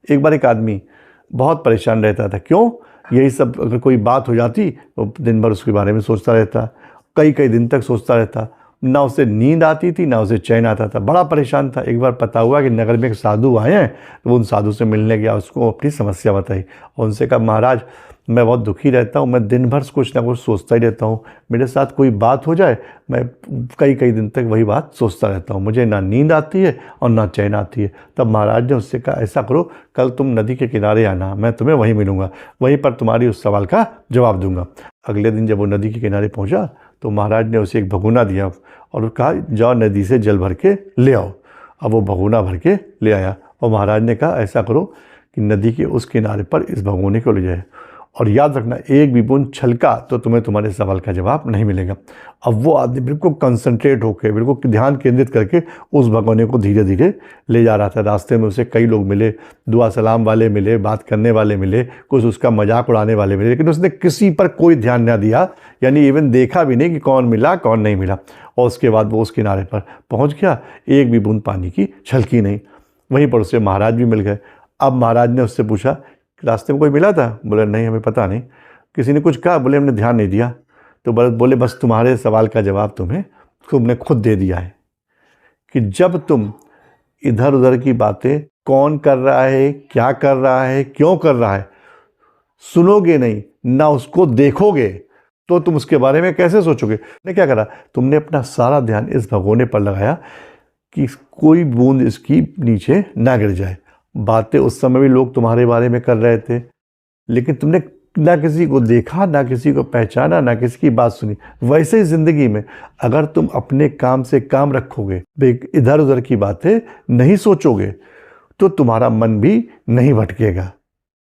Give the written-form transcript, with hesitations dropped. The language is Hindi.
एक बार एक आदमी बहुत परेशान रहता था। क्यों? यही सब, अगर कोई बात हो जाती तो दिन भर उसके बारे में सोचता रहता, कई कई दिन तक सोचता रहता, ना उसे नींद आती थी ना उसे चैन आता था, बड़ा परेशान था। एक बार पता हुआ कि नगर में एक साधु आए हैं, तो वो उन साधु से मिलने गया, उसको अपनी समस्या बताई और उनसे कहा, महाराज मैं बहुत दुखी रहता हूँ, मैं दिन भर कुछ ना कुछ सोचता ही रहता हूँ, मेरे साथ कोई बात हो जाए मैं कई कई दिन तक वही बात सोचता रहता हूँ, मुझे ना नींद आती है और ना चैन आती है। तब महाराज ने उससे कहा, ऐसा करो कल तुम नदी के किनारे आना, मैं तुम्हें वहीं मिलूंगा, वहीं पर तुम्हारी उस सवाल का जवाब दूंगा। अगले दिन जब वो नदी के किनारे पहुंचा तो महाराज ने उसे एक भगोना दिया और कहा, जाओ नदी से जल भर के ले आओ। अब वो भगोना भर के ले आया और महाराज ने कहा, ऐसा करो कि नदी के उस किनारे पर इस भगोने को ले जाए और याद रखना एक भी बूंद छलका तो तुम्हें तुम्हारे सवाल का जवाब नहीं मिलेगा। अब वो आदमी बिल्कुल कंसंट्रेट होकर, बिल्कुल ध्यान केंद्रित करके उस भगोने को धीरे धीरे ले जा रहा था। रास्ते में उसे कई लोग मिले, दुआ सलाम वाले मिले, बात करने वाले मिले, कुछ उसका मजाक उड़ाने वाले मिले, लेकिन उसने किसी पर कोई ध्यान ना दिया, यानी इवन देखा भी नहीं कि कौन मिला कौन नहीं मिला। और उसके बाद वो उस किनारे पर पहुँच गया, एक भी बूंद पानी की छलकी नहीं। वहीं पर उसे महाराज भी मिल गए। अब महाराज ने उससे पूछा, रास्ते में कोई मिला था? बोले, नहीं हमें पता नहीं। किसी ने कुछ कहा? बोले, हमने ध्यान नहीं दिया। तो बोले, बस तुम्हारे सवाल का जवाब तुमने खुद दे दिया है कि जब तुम इधर उधर की बातें, कौन कर रहा है, क्या कर रहा है, क्यों कर रहा है, सुनोगे नहीं ना उसको देखोगे तो तुम उसके बारे में कैसे सोचोगे? ने क्या करा, तुमने अपना सारा ध्यान इस भगोने पर लगाया कि कोई बूंद इसकी नीचे ना गिर जाए। बातें उस समय भी लोग तुम्हारे बारे में कर रहे थे, लेकिन तुमने ना किसी को देखा, ना किसी को पहचाना, ना किसी की बात सुनी। वैसे ही जिंदगी में अगर तुम अपने काम से काम रखोगे, इधर उधर की बातें नहीं सोचोगे, तो तुम्हारा मन भी नहीं भटकेगा।